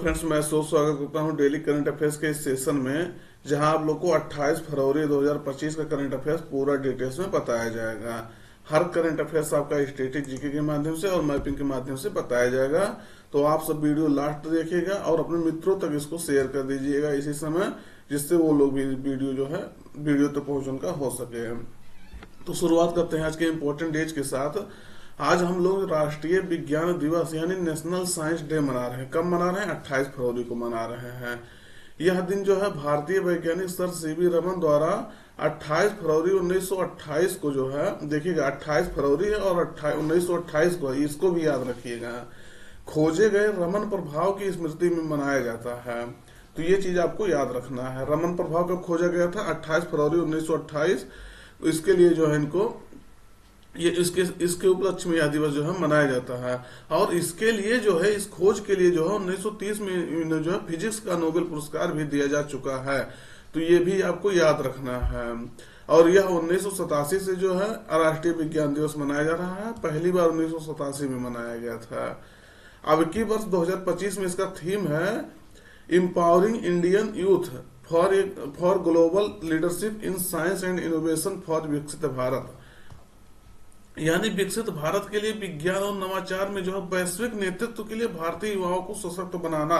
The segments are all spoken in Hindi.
फ्रेंड्स, मैं स्वागत करता हूं डेली करंट अफेयर्स के इस सेशन में, जहां आप लोग को 28 फरवरी 2025 का करंट अफेयर्स पूरा डिटेल्स में बताया जाएगा। हर करंट अफेयर्स आपका स्टैटिक जीके के माध्यम से और मैपिंग के माध्यम से बताया जाएगा। तो आप सब वीडियो लास्ट तक देखिएगा और अपने मित्रों तक इसको शेयर कर दीजिएगा इसी समय, जिससे वो लोग भी वीडियो जो है वीडियो तक पहुंच उनका हो सके। तो शुरुआत करते हैं आज के इम्पोर्टेंट डेज के साथ। आज हम लोग राष्ट्रीय विज्ञान दिवस यानी नेशनल साइंस डे मना रहे हैं। कब मना रहे हैं? 28 फरवरी को मना रहे हैं। यह दिन जो है भारतीय वैज्ञानिक सर सीवी रमन द्वारा 28 फरवरी 1928 को जो है, देखिएगा 28 फरवरी है और 1928 को, इसको भी याद रखिएगा, खोजे गए रमन प्रभाव की स्मृति में मनाया जाता है। तो ये चीज आपको याद रखना है। रमन प्रभाव कब खोजा गया था? 28 फरवरी 1928। इसके लिए जो है इनको ये इसके उपलक्ष्य में यह दिवस जो है मनाया जाता है। और इसके लिए जो है, इस खोज के लिए जो है 1930 में जो है फिजिक्स का नोबेल पुरस्कार भी दिया जा चुका है। तो ये भी आपको याद रखना है। और यह 1987 से जो है राष्ट्रीय विज्ञान दिवस मनाया जा रहा है। पहली बार 1987 में मनाया गया था। अब की वर्ष 2025 में इसका थीम है empowering Indian youth for global leadership in science and innovation for विकसित भारत, यानी विकसित भारत के लिए विज्ञान और नवाचार में जो है वैश्विक नेतृत्व के लिए भारतीय युवाओं को सशक्त बनाना।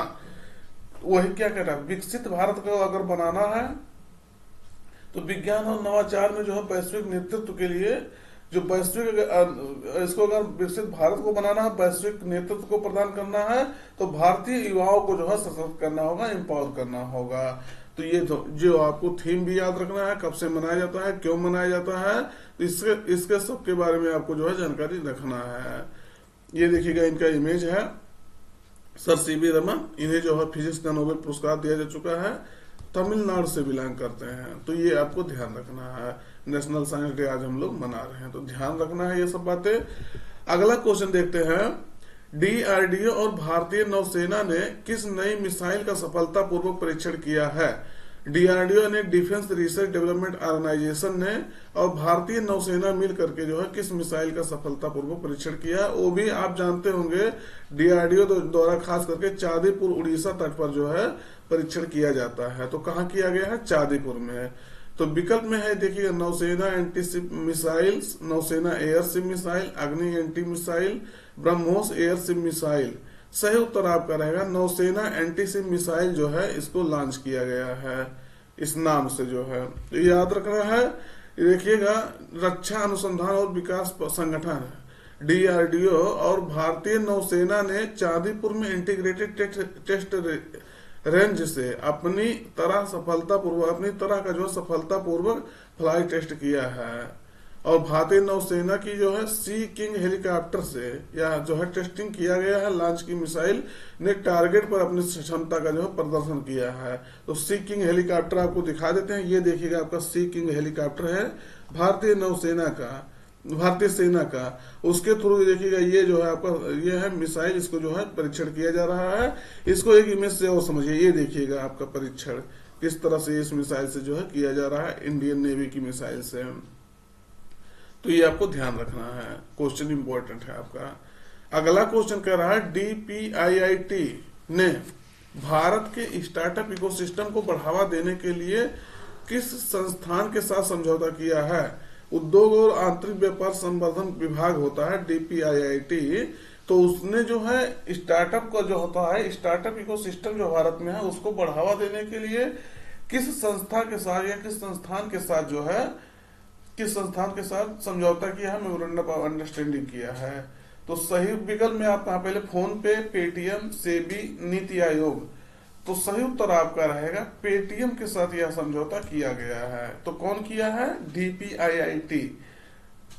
वही क्या कह रहा है, विकसित भारत को अगर बनाना है तो विज्ञान और नवाचार में जो है वैश्विक नेतृत्व के लिए जो वैश्विक, इसको अगर विकसित भारत को बनाना है, वैश्विक नेतृत्व को प्रदान करना है, तो भारतीय युवाओं को जो है सशक्त करना होगा, एम्पावर करना होगा। तो ये जो आपको थीम भी याद रखना है, कब से मनाया जाता है, क्यों मनाया जाता है, तो इसके सब के बारे में आपको जो है जानकारी रखना है। ये देखिएगा, इनका इमेज है सर सीवी रमन। इन्हें जो है फिजिक्स का नोबेल पुरस्कार दिया जा चुका है। तमिलनाडु से बिलोंग करते हैं। तो ये आपको ध्यान रखना है। नेशनल साइंस डे आज हम लोग मना रहे हैं, तो ध्यान रखना है ये सब बातें। अगला क्वेश्चन देखते हैं। डीआरडीओ और भारतीय नौसेना ने किस नई मिसाइल का सफलतापूर्वक परीक्षण किया है? डीआरडीओ ने डिफेंस रिसर्च डेवलपमेंट ऑर्गेनाइजेशन ने और भारतीय नौसेना मिल करके जो है किस मिसाइल का सफलतापूर्वक परीक्षण किया? वो भी आप जानते होंगे, डीआरडीओ द्वारा खास करके चांदीपुर उड़ीसा तट पर जो है परीक्षण किया जाता है। तो कहाँ किया गया है? चांदीपुर में। तो विकल्प में है, देखिए, नौसेना एंटीशिप मिसाइल, नौसेना एयरशिप मिसाइल, अग्नि anti missile, BrahMos airship missile. सही उत्तर आपका रहेगा नौसेना एंटीशिप मिसाइल जो है इसको लॉन्च किया गया है इस नाम से जो है। तो याद रखना है। देखिएगा, रक्षा अनुसंधान और विकास संगठन डीआरडीओ और भारतीय नौसेना ने चांदीपुर में इंटीग्रेटेड टेस्ट रेंज से अपनी तरह का जो सफलतापूर्वक फ्लाइट टेस्ट किया है। और भारतीय नौसेना की जो है सी किंग हेलीकॉप्टर से या जो है टेस्टिंग किया गया है। लॉन्च की मिसाइल ने टारगेट पर अपनी क्षमता का जो है प्रदर्शन किया है। तो सी किंग हेलीकॉप्टर आपको दिखा देते हैं। ये देखिएगा, आपका सी किंग हेलीकॉप्टर है भारतीय नौसेना का, भारतीय सेना का। उसके थ्रू देखिएगा, ये जो है आपका, ये है मिसाइल, इसको जो है परीक्षण किया जा रहा है। इसको एक इमेज से और समझिए। ये देखिएगा आपका परीक्षण किस तरह से इस मिसाइल से जो है किया जा रहा है, इंडियन नेवी की मिसाइल से। तो ये आपको ध्यान रखना है। क्वेश्चन इंपॉर्टेंट है आपका। अगला क्वेश्चन कह रहा है, डीपीआईआईटी ने भारत के स्टार्टअप इकोसिस्टम को बढ़ावा देने के लिए किस संस्थान के साथ समझौता किया है? उद्योग और आंतरिक व्यापार संवर्धन विभाग होता है डीपीआईआईटी। तो उसने जो है स्टार्टअप का जो होता है, स्टार्टअप इकोसिस्टम जो भारत में है उसको बढ़ावा देने के लिए किस संस्था के साथ या किस संस्थान के साथ जो है, किस संस्थान के साथ समझौता किया है, मेमोरेंडम ऑफ अंडरस्टैंडिंग किया है? तो सही विकल्प में आपका पहले फोन पे, पेटीएम, सेबी, नीति आयोग। तो सही उत्तर आपका रहेगा पेटीएम के साथ यह समझौता किया गया है। तो कौन किया है? डीपीआईआईटी।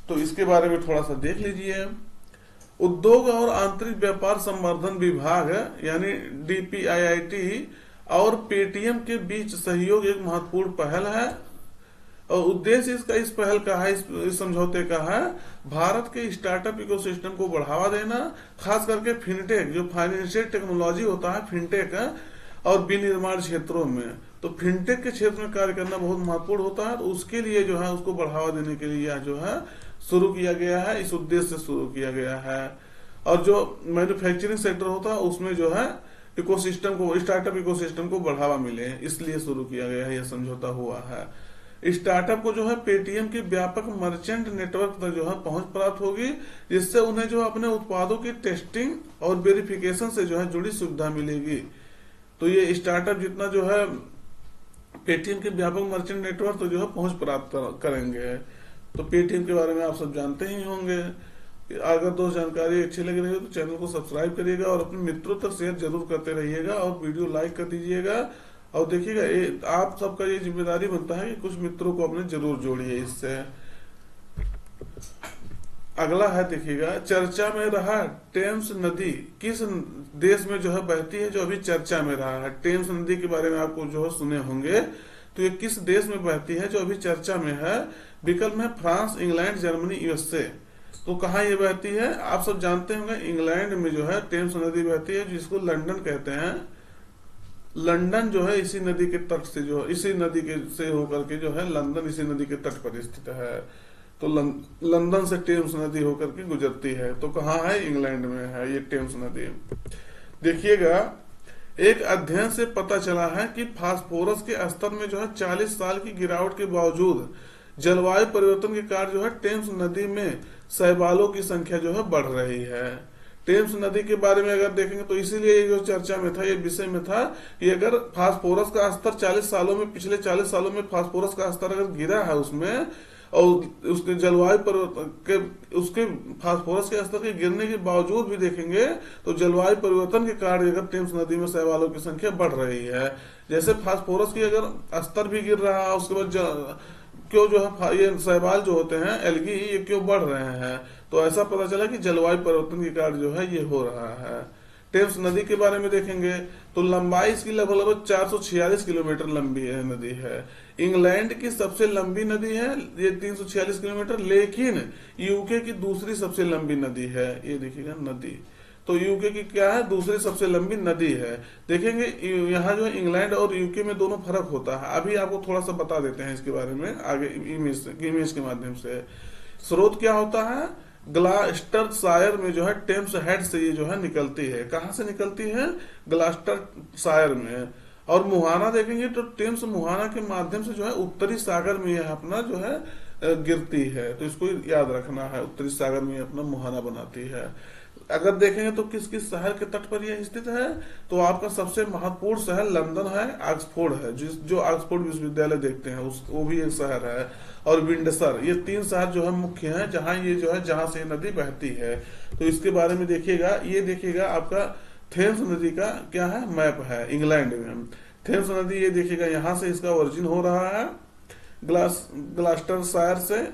तो इसके बारे में थोड़ा सा देख लीजिए। उद्योग और आंतरिक व्यापार संवर्धन विभाग यानी डीपीआईआईटी और पेटीएम के बीच सहयोग एक महत्वपूर्ण पहल है। और उद्देश्य इस पहल का है, इस समझौते का है, भारत के स्टार्टअप इकोसिस्टम को बढ़ावा देना, खास करके फिनटेक, जो फाइनेंशियल टेक्नोलॉजी होता है, फिनटेक और विनिर्माण क्षेत्रों में। तो फिनटेक के क्षेत्र में कार्य करना बहुत महत्वपूर्ण होता है। तो उसके लिए जो है उसको बढ़ावा देने के लिए यह जो है शुरू किया गया है, इस उद्देश्य से शुरू किया गया है। और जो मैन्युफैक्चरिंग सेक्टर होता है उसमें जो है इकोसिस्टम को, स्टार्टअप इकोसिस्टम को बढ़ावा मिले, इसलिए शुरू किया गया है, यह समझौता हुआ है। स्टार्टअप को जो है पेटीएम के व्यापक मर्चेंट नेटवर्क तक जो है पहुंच प्राप्त होगी, जिससे उन्हें जो अपने उत्पादों की टेस्टिंग और वेरिफिकेशन से जो है जुड़ी सुविधा मिलेगी। तो ये स्टार्टअप जितना जो है पेटीएम के व्यापक मर्चेंट नेटवर्क तो जो है पहुंच प्राप्त करेंगे। तो पेटीएम के बारे में आप सब जानते ही होंगे। अगर दोस्त जानकारी अच्छी लग रही हो तो चैनल को सब्सक्राइब करिएगा और अपने मित्रों तक शेयर जरूर करते रहिएगा और वीडियो लाइक कर दीजिएगा। और देखिएगा आप सबका ये जिम्मेदारी बनता है कि कुछ मित्रों को अपने जरूर जोड़िए इससे। अगला है, देखिएगा, चर्चा में रहा टेम्स नदी किस देश में जो है बहती है, जो अभी चर्चा में रहा है। टेम्स नदी के बारे में आपको जो है सुने होंगे, तो ये किस देश में बहती है जो अभी चर्चा में है। विकल्प में फ्रांस, इंग्लैंड, जर्मनी, यूएसए। तो कहाँ ये बहती है, आप सब जानते होंगे, इंग्लैंड में जो है टेम्स नदी बहती है, जिसको लंदन कहते हैं। लंदन जो है इसी नदी के तट से जो इसी नदी के से होकर के जो है लंदन इसी नदी के तट पर स्थित है। तो लंदन से टेम्स नदी होकर के गुजरती है। तो कहाँ है, इंग्लैंड में है ये टेम्स नदी। देखिएगा, एक अध्ययन से पता चला है कि फास्फोरस के स्तर में जो है 40 साल की गिरावट के बावजूद जलवायु परिवर्तन के कारण जो है टेम्स नदी में शैवालों की संख्या जो है बढ़ रही है। टेम्स नदी के बारे में अगर देखेंगे तो इसीलिए जो चर्चा में था, ये विषय में था कि अगर फास्फोरस का स्तर 40 सालों में, पिछले 40 सालों में फास्फोरस का स्तर अगर गिरा है उसमें, और उसके जलवायु परिवर्तन के, उसके फास्फोरस के स्तर के गिरने के बावजूद भी देखेंगे तो जलवायु परिवर्तन के कारण अगर टेम्स नदी में शैवालों की संख्या बढ़ रही है। जैसे फास्फोरस की अगर स्तर भी गिर रहा है, उसके बाद क्यों जो है ये शैवाल जो होते हैं, एल्गी, ये क्यों बढ़ रहे हैं, तो ऐसा पता चला कि जलवायु परिवर्तन के कारण जो है ये हो रहा है। टेम्स नदी के बारे में देखेंगे तो लंबाई इसकी लगभग 446 किलोमीटर लंबी है नदी है। इंग्लैंड की सबसे लंबी नदी है ये 346 किलोमीटर, लेकिन यूके की दूसरी सबसे लंबी नदी है। ये देखिएगा नदी, तो यूके की क्या है, दूसरी सबसे लंबी नदी है। देखेंगे यहाँ जो है इंग्लैंड और यूके में दोनों फर्क होता है। अभी आपको थोड़ा सा बता देते हैं इसके बारे में आगे इमेज के माध्यम से। स्रोत क्या होता है, ग्लास्टरशायर में जो है टेम्स हेड से ये जो है निकलती है। कहाँ से निकलती है, ग्लास्टरशायर में। और मुहाना देखेंगे तो टेम्स मुहाना के माध्यम से जो है उत्तरी सागर में यह अपना जो है गिरती है। तो इसको याद रखना है, उत्तरी सागर में अपना मुहाना बनाती है। अगर देखेंगे तो किस किस शहर के तट पर यह स्थित है, तो आपका सबसे महत्वपूर्ण शहर लंदन है, ऑक्सफोर्ड है, जो ऑक्सफोर्ड विश्वविद्यालय देखते हैं वो भी एक शहर है, और विंडसर। ये 3 शहर जो है मुख्य हैं जहां ये जो है जहां से नदी बहती है। तो इसके बारे में देखिएगा, ये देखिएगा आपका थेम्स नदी का क्या है, मैप है इंग्लैंड में। थेम्स नदी ये देखिएगा यहाँ से इसका ओरिजिन हो रहा है ग्लास्टरशायर से,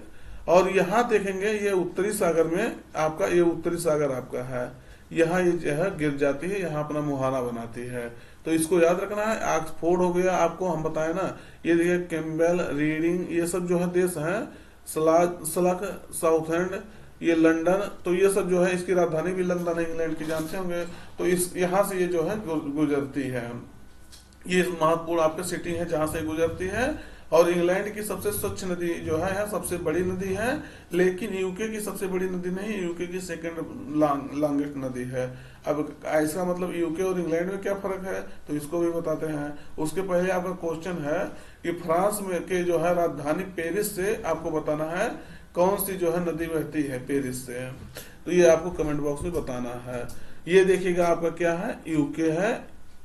और यहाँ देखेंगे ये उत्तरी सागर में आपका, ये उत्तरी सागर आपका है, यहाँ ये जो है गिर जाती है, यहाँ अपना मुहाना बनाती है। तो इसको याद रखना है। ऑक्सफोर्ड हो गया, आपको हम बताए ना, ये देखिए कैम्बेल, रीडिंग, ये सब जो है देश हैं। सलक, साउथएंड, ये लंदन, तो ये सब जो है, इसकी राजधानी भी लंदन है, इंग्लैंड की, जानते होंगे। तो इस यहाँ से ये जो है गुजरती है। ये महत्वपूर्ण आपकी सिटी है जहां से गुजरती है। और इंग्लैंड की सबसे स्वच्छ नदी जो है सबसे बड़ी नदी है, लेकिन यूके की सबसे बड़ी नदी नहीं, यूके की सेकंड लॉन्गेस्ट नदी है। अब ऐसा मतलब यूके और इंग्लैंड में क्या फर्क है, तो इसको भी बताते हैं। उसके पहले आपका क्वेश्चन है कि फ्रांस में के जो है राजधानी पेरिस से आपको बताना है कौन सी जो है नदी बहती है पेरिस से, तो ये आपको कमेंट बॉक्स में बताना है। ये देखिएगा आपका क्या है, यूके है,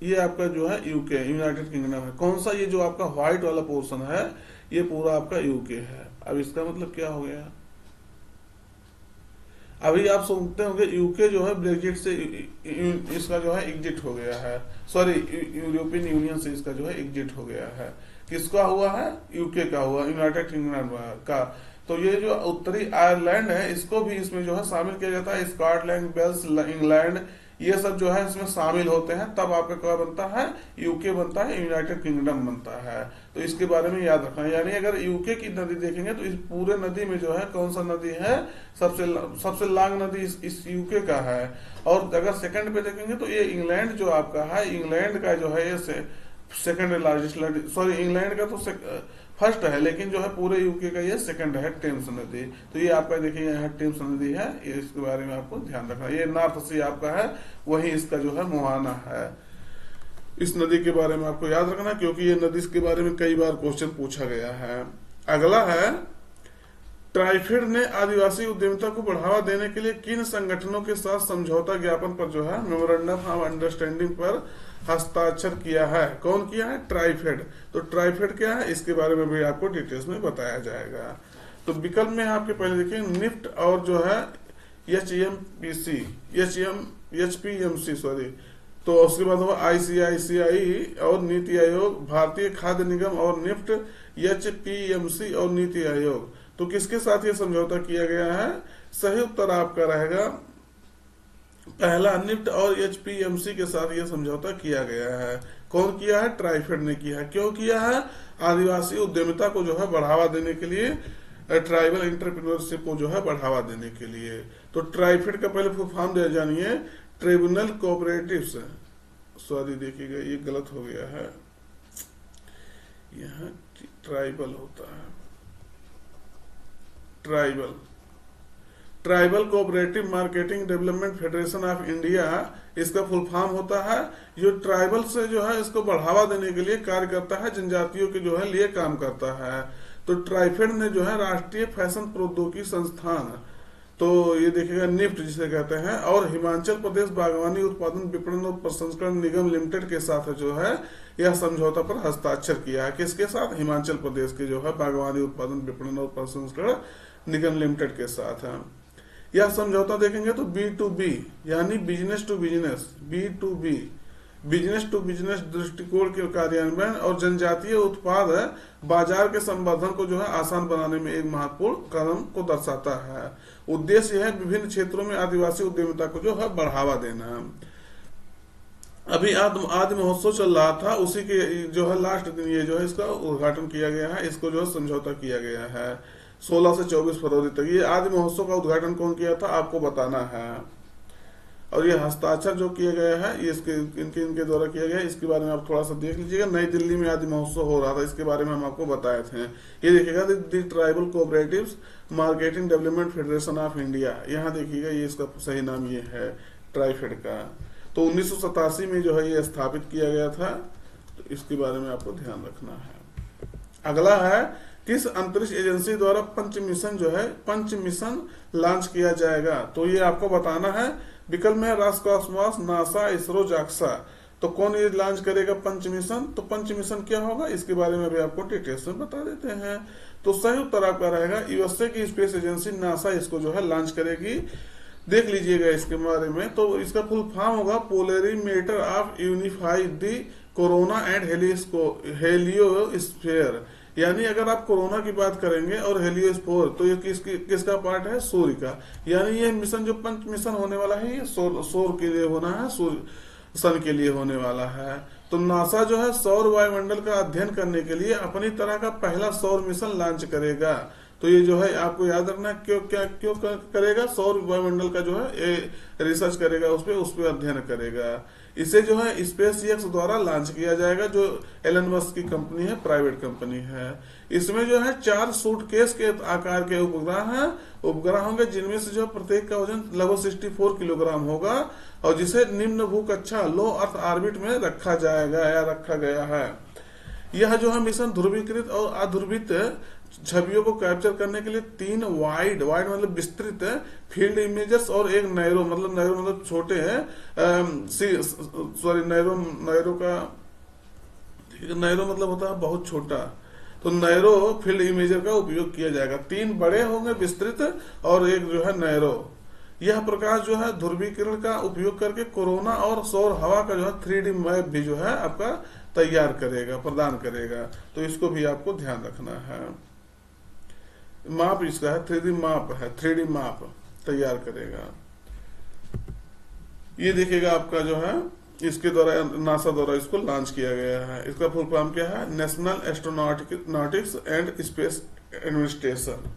ये आपका जो है यूके, यूनाइटेड किंगडम है। कौन सा, ये जो आपका व्हाइट वाला पोर्शन है ये पूरा आपका यूके है। अब इसका मतलब क्या हो गया, अभी आप सुनते होंगे यूके जो है ब्रेक्जिट से इसका जो है एग्जिट हो गया है, सॉरी यूरोपियन यूनियन से इसका जो है एग्जिट हो गया है। किसका हुआ है, यूके का हुआ, यूनाइटेड किंगडम का। तो ये जो उत्तरी आयरलैंड है इसको भी इसमें जो है शामिल किया जाता है। स्कॉटलैंड, वेल्स, इंग्लैंड, ये सब जो है इसमें शामिल होते हैं, तब आपका क्या बनता है, यूके बनता है, यूनाइटेड किंगडम बनता है। तो इसके बारे में याद रखना है। यानी अगर यूके की नदी देखेंगे तो इस पूरे नदी में जो है कौन सा नदी है, सबसे लॉन्ग नदी इस यूके का है। और अगर सेकंड पे देखेंगे तो ये इंग्लैंड जो आपका है, इंग्लैंड का जो है ये सेकंड लार्जेस्ट, सॉरी इंग्लैंड का तो फर्स्ट है, लेकिन जो है पूरे यूके का ये सेकंड है टेम्स नदी। तो ये आपका देखिए यहाँ टेम्स नदी है, ये इसके बारे में आपको ध्यान रखना। ये नॉर्थ सी आपका है, वही इसका जो है मुहाना है। इस नदी के बारे में आपको याद रखना, क्योंकि ये नदी के बारे में कई बार क्वेश्चन पूछा गया है। अगला है, ट्राइफेड ने आदिवासी उद्यमिता को बढ़ावा देने के लिए किन संगठनों के साथ समझौता ज्ञापन पर जो है मेमोरेंडम ऑफ अंडरस्टैंडिंग पर हस्ताक्षर किया है? कौन किया है? ट्राइफेड। तो ट्राइफेड क्या है, इसके बारे में भी आपको डिटेल्स में बताया जाएगा। तो विकल्प में आपके पहले देखिए निफ्ट और जो है एचपीएमसी सॉरी, तो उसके बाद हुआ आईसीआईसीआई और नीति आयोग, भारतीय खाद्य निगम और निफ्ट, एचपीएमसी और नीति आयोग। तो किसके साथ ये समझौता किया गया है? सही उत्तर आपका रहेगा पहला, निफ्ट और एचपीएमसी के साथ ये समझौता किया गया है। कौन किया है? ट्राइफेड ने किया है। क्यों किया है? आदिवासी उद्यमिता को जो है बढ़ावा देने के लिए, ट्राइबल एंटरप्रेन्योरशिप को जो है बढ़ावा देने के लिए। तो ट्राइफेड का पहले फुल फॉर्म दे जानिए, ट्रिब्यूनल कोऑपरेटिव्स, सॉरी देखिएगा ये गलत हो गया है, यहाँ ट्राइबल होता है, tribal cooperative marketing development federation of India, इसका फुल फॉर्म होता है। जो ट्राइबल से जो है इसको बढ़ावा देने के लिए कार्य करता है, जनजातियों के जो है लिए काम करता है। तो ट्राइफेड ने जो है राष्ट्रीय फैशन प्रौद्योगिकी संस्थान, तो ये देखिएगा निफ्ट जिसे कहते हैं, और हिमाचल प्रदेश बागवानी उत्पादन विपणन और प्रसंस्करण निगम लिमिटेड के साथ जो है यह समझौता पर हस्ताक्षर किया है। किसके साथ? हिमाचल प्रदेश के जो है बागवानी उत्पादन विपणन और प्रसंस्करण निगम लिमिटेड के साथ है। यह समझौता देखेंगे तो B2B यानी business to business, B2B business to business दृष्टिकोण के कार्यान्वयन और जनजातीय उत्पाद बाजार के संवर्धन को जो है आसान बनाने में एक महत्वपूर्ण कदम को दर्शाता है। उद्देश्य है विभिन्न क्षेत्रों में आदिवासी उद्यमिता को जो है बढ़ावा देना। अभी आदि महोत्सव चल रहा था, उसी के जो है लास्ट दिन ये जो है इसका उद्घाटन किया गया है, इसको जो है समझौता किया गया है 16 से 24 फरवरी तक। ये आदि महोत्सव का उद्घाटन कौन किया था आपको बताना है। और ये हस्ताक्षर जो किया गया है ये इनके द्वारा किया गया है, इसके बारे में आप थोड़ा सा देख लीजिएगा। नई दिल्ली में आदि महोत्सव हो रहा था, इसके बारे में हम आपको बताए थे। ये देखिएगा the tribal cooperatives marketing development federation of India, यहाँ देखिएगा ये इसका सही नाम ये है ट्राइफेड का। तो 1987 में जो है ये स्थापित किया गया था, तो इसके बारे में आपको ध्यान रखना है। अगला है, किस अंतरिक्ष एजेंसी द्वारा पंच मिशन लॉन्च किया जाएगा? तो ये आपको बताना है। विकल्प में रास्कोसमॉस, नासा, इसरो, जाक्सा। तो कौन ये लॉन्च करेगा पंच मिशन? तो पंच मिशन क्या होगा इसके बारे में भी आपको डिटेल्स में बता देते हैं। तो सही उत्तर आपका रहेगा यूएसए की स्पेस एजेंसी नासा इसको जो है लॉन्च करेगी। देख लीजिएगा इसके बारे में। तो इसका फुल फॉर्म होगा polarimeter of unify the corona and heliosphere. यानी अगर आप कोरोना की बात करेंगे और हेलियोस्फीयर, तो ये किसका पार्ट है? सूर्य का। यानी ये मिशन जो पंच मिशन होने वाला है ये सौर के लिए होना है, सूर्य सन के लिए होने वाला है। तो नासा जो है सौर वायुमंडल का अध्ययन करने के लिए अपनी तरह का पहला सौर मिशन लॉन्च करेगा। तो ये जो है आपको याद रखना क्यों करेगा? सौर वायुमंडल का जो है रिसर्च करेगा, उस पर अध्ययन करेगा। इसे जो है स्पेस एक्स द्वारा लॉन्च किया जाएगा, जो एलन मस्क की कंपनी है, प्राइवेट कंपनी है। इसमें जो है 4 सूटकेस के आकार के उपग्रह होंगे, जिनमें से जो प्रत्येक का वजन लगभग 64 किलोग्राम होगा और जिसे निम्न भूकक्षा लो अर्थ ऑर्बिट में रखा जाएगा या रखा गया है। यह जो है मिशन ध्रुवीकृत और अध्रुवित छवियों को कैप्चर करने के लिए 3 वाइड मतलब विस्तृत फील्ड इमेजेस और एक नैरो मतलब छोटे हैं, सॉरी नैरो मतलब होता है बहुत छोटा, तो नैरो फील्ड इमेजर का उपयोग किया जाएगा। 3 बड़े होंगे विस्तृत और एक जो है नैरो। यह प्रकाश जो है ध्रुवीकरण का उपयोग करके कोरोना और सौर हवा का जो है 3D मैप भी जो है आपका तैयार करेगा, प्रदान करेगा। तो इसको भी आपको ध्यान रखना है। माप इसका है 3D माप तैयार करेगा। ये देखिएगा आपका जो है इसके द्वारा नासा द्वारा इसको लॉन्च किया गया है। इसका फुल फॉर्म क्या है? National astronautics and space administration.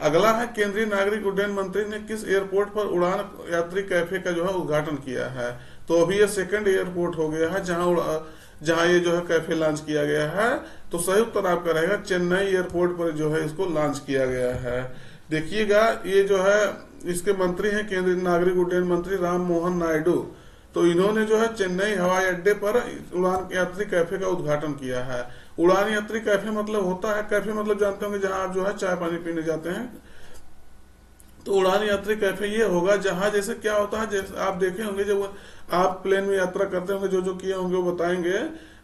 अगला है, केंद्रीय नागरिक उड्डयन मंत्री ने किस एयरपोर्ट पर उड़ान यात्री कैफे का जो है उद्घाटन किया है? तो अभी ये 2nd एयरपोर्ट हो गया है जहां ये जो है कैफे लॉन्च किया गया है। तो सही उत्तर आपका रहेगा चेन्नई एयरपोर्ट पर जो है इसको लॉन्च किया गया है। देखिएगा ये जो है इसके मंत्री हैं केंद्रीय नागरिक उड्डयन मंत्री राम मोहन नायडू। तो इन्होंने जो है चेन्नई हवाई अड्डे पर उड़ान यात्री कैफे का उद्घाटन किया है। उड़ान यात्री कैफे मतलब होता है, कैफे मतलब जानते होंगे जहां आप जो है चाय पानी पीने जाते हैं। तो उड़ान यात्री कैफे ये होगा जहां जैसे क्या होता है, जैसे आप देखे होंगे जब आप प्लेन में यात्रा करते होंगे, जो जो किए होंगे वो बताएंगे,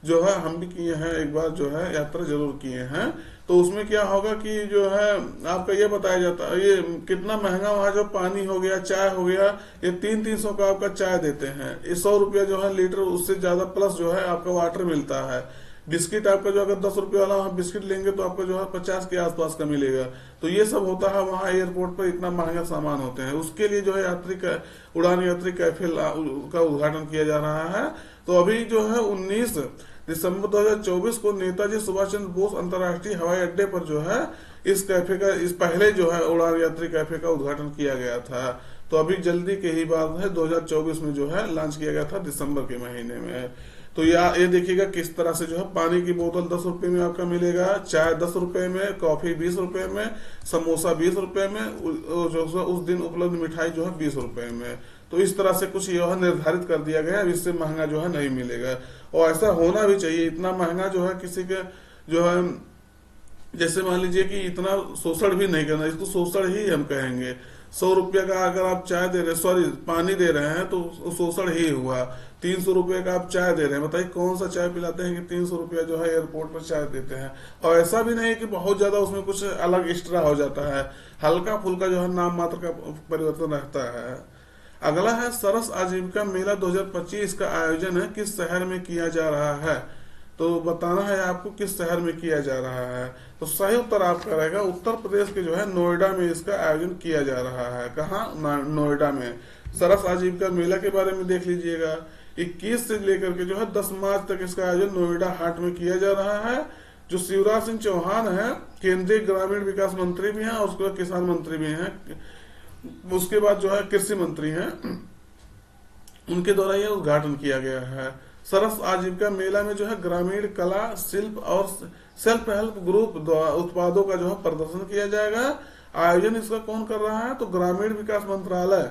जो है हम भी किए हैं, एक बार जो है यात्रा जरूर किए हैं। तो उसमें क्या होगा कि जो है आपका ये बताया जाता है, ये कितना महंगा वहां जो पानी हो गया, चाय हो गया, ये 300-300 का आपका चाय देते हैं। ये 100 रुपया जो है लीटर, उससे ज्यादा प्लस जो है आपका वाटर मिलता है। बिस्किट आपका जो अगर 10 रुपये वाला वहाँ बिस्किट लेंगे तो आपका जो है 50 के आसपास का मिलेगा। तो ये सब होता है वहाँ एयरपोर्ट पर, इतना महंगा सामान होते हैं। उसके लिए जो है यात्री का उड़ान यात्री कैफे का उद्घाटन किया जा रहा है। तो अभी जो है 19 दिसंबर 2024 को नेताजी सुभाष चंद्र बोस अंतर्राष्ट्रीय हवाई अड्डे पर जो है इस कैफे का, इस पहले जो है उड़ान यात्री कैफे का उद्घाटन किया गया था। तो अभी जल्दी की ही बात है, 2024 में जो है लॉन्च किया गया था दिसंबर के महीने में। तो ये देखिएगा किस तरह से जो है पानी की बोतल 10 रुपए में आपका मिलेगा, चाय 10 रुपए में, कॉफी 20 रुपए में, समोसा 20 रुपए में, जो उस दिन उपलब्ध मिठाई जो है 20 रुपए में। तो इस तरह से कुछ यह निर्धारित कर दिया गया है, इससे महंगा जो है नहीं मिलेगा। और ऐसा होना भी चाहिए, इतना महंगा जो है किसी के जो है, जैसे मान लीजिए कि इतना शोषण भी नहीं करना, इसको शोषण ही हम कहेंगे। 100 रुपया का अगर आप चाय दे रहे, सॉरी पानी दे रहे हैं, तो शोषण ही हुआ। 300 रुपये का आप चाय दे रहे हैं, बताइए कौन सा चाय पिलाते हैं कि 300 रुपया जो है एयरपोर्ट पर चाय देते हैं। और ऐसा भी नहीं कि बहुत ज्यादा उसमें कुछ अलग एक्स्ट्रा हो जाता है, हल्का फुल्का जो है नाम मात्र का परिवर्तन रहता है। अगला है सरस आजीविका मेला 2025 का आयोजन है किस शहर में किया जा रहा है। तो बताना है आपको किस शहर में किया जा रहा है। तो सही उत्तर आपका रहेगा उत्तर प्रदेश के जो है नोएडा में इसका आयोजन किया जा रहा है। कहाँ? नोएडा में। सरस आजीविका मेला के बारे में देख लीजिएगा, 21 से लेकर के जो है 10 मार्च तक इसका आयोजन नोएडा हाट में किया जा रहा है। जो शिवराज सिंह चौहान है, केंद्रीय ग्रामीण विकास मंत्री भी हैं और उसके बाद किसान मंत्री भी हैं, उसके बाद जो है कृषि मंत्री हैं, उनके द्वारा यह उद्घाटन किया गया है। सरस आजीविका मेला में जो है ग्रामीण कला, शिल्प और सेल्फ हेल्प ग्रुप उत्पादों का जो है प्रदर्शन किया जाएगा। आयोजन इसका कौन कर रहा है? तो ग्रामीण विकास मंत्रालय,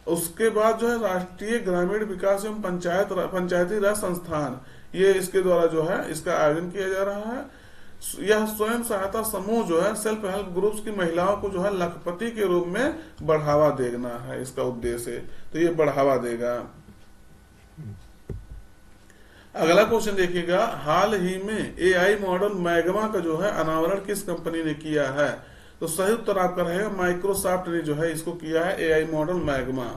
उसके बाद जो है राष्ट्रीय ग्रामीण विकास एवं पंचायती राज संस्थान, ये इसके द्वारा जो है इसका आयोजन किया जा रहा है। यह स्वयं सहायता समूह जो है सेल्फ हेल्प ग्रुप्स की महिलाओं को जो है लखपति के रूप में बढ़ावा देना है इसका उद्देश्य। तो ये बढ़ावा देगा। अगला क्वेश्चन देखिएगा, हाल ही में एआई मॉडल मैग्मा का जो है अनावरण किस कंपनी ने किया है। तो सही उत्तर आपका रहेगा माइक्रोसॉफ्ट ने जो है इसको किया है, एआई मॉडल मैग्मा।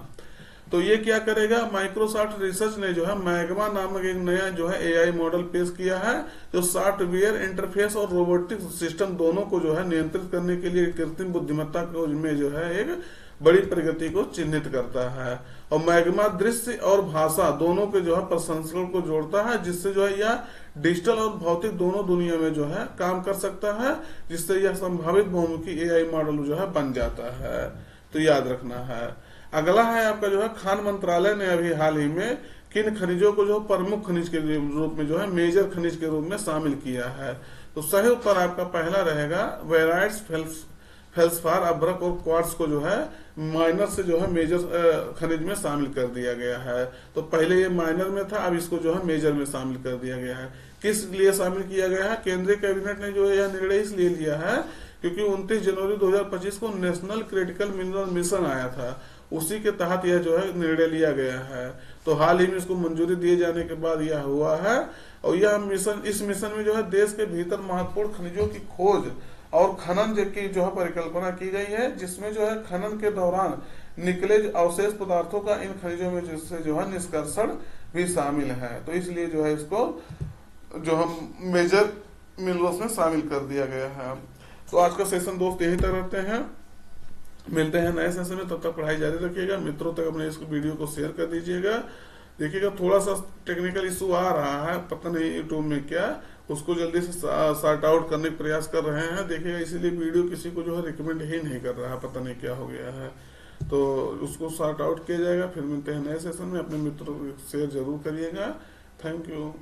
तो ये क्या करेगा, माइक्रोसॉफ्ट रिसर्च ने जो है मैग्मा नामक एक नया जो है एआई मॉडल पेश किया है, जो सॉफ्टवेयर इंटरफेस और रोबोटिक सिस्टम दोनों को जो है नियंत्रित करने के लिए कृत्रिम बुद्धिमत्ता को में जो है एक बड़ी प्रगति को चिन्हित करता है। और मैग्मा दृश्य और भाषा दोनों के जो है प्रसंस्करण को जोड़ता है, जिससे जो है यह डिजिटल और भौतिक दोनों दुनिया में जो है काम कर सकता है, जिससे यह संभावित बहुमुखी एआई मॉडल जो है बन जाता है। तो याद रखना है। अगला है आपका जो है खान मंत्रालय ने अभी हाल ही में किन खनिजों को जो प्रमुख खनिज के रूप में जो है मेजर खनिज के रूप में शामिल किया है। तो सही उत्तर आपका पहला रहेगा वेराइट्स, फेल्सफार, अभ्रक और क्वार्ट्स को जो है माइनर से जो है मेजर खनिज में शामिल कर दिया गया है। तो पहले ये माइनर में था, अब इसको जो है मेजर में शामिल कर दिया गया है। किस लिए शामिल किया गया है? केंद्रीय कैबिनेट ने जो है यह निर्णय इसलिए लिया है क्योंकि 29 जनवरी 2025 को नेशनल क्रिटिकल मिनरल मिशन आया था, उसी के तहत यह जो है निर्णय लिया गया है। तो हाल ही में इसको मंजूरी दिए जाने के बाद यह हुआ है। और यह मिशन, इस मिशन में जो है देश के भीतर महत्वपूर्ण खनिजों की खोज और खनन की जो है परिकल्पना की गई है, जिसमें जो है खनन के दौरान निकले अवशेष पदार्थों का इन खनिजों में जिससे जो है निष्कर्षण भी शामिल है। तो इसलिए जो है इसको जो हम मेजर मिनरल्स में शामिल कर दिया गया है। तो आज का सेशन दोस्त यहीं तक रखते हैं, मिलते हैं नए सेशन में। तब तक पढ़ाई जारी रखिएगा, मित्रों तक अपने इस वीडियो को शेयर कर दीजिएगा। देखिएगा थोड़ा सा टेक्निकल इशू आ रहा है, पता नहीं यूट्यूब में क्या, उसको जल्दी से सॉर्ट आउट करने का प्रयास कर रहे हैं। देखिएगा इसीलिए वीडियो किसी को जो है रिकमेंड ही नहीं कर रहा है, पता नहीं क्या हो गया है। तो उसको सॉर्ट आउट किया जाएगा। फिर मिलते हैं नए सेशन में, अपने मित्रों को शेयर जरूर करिएगा। Thank you.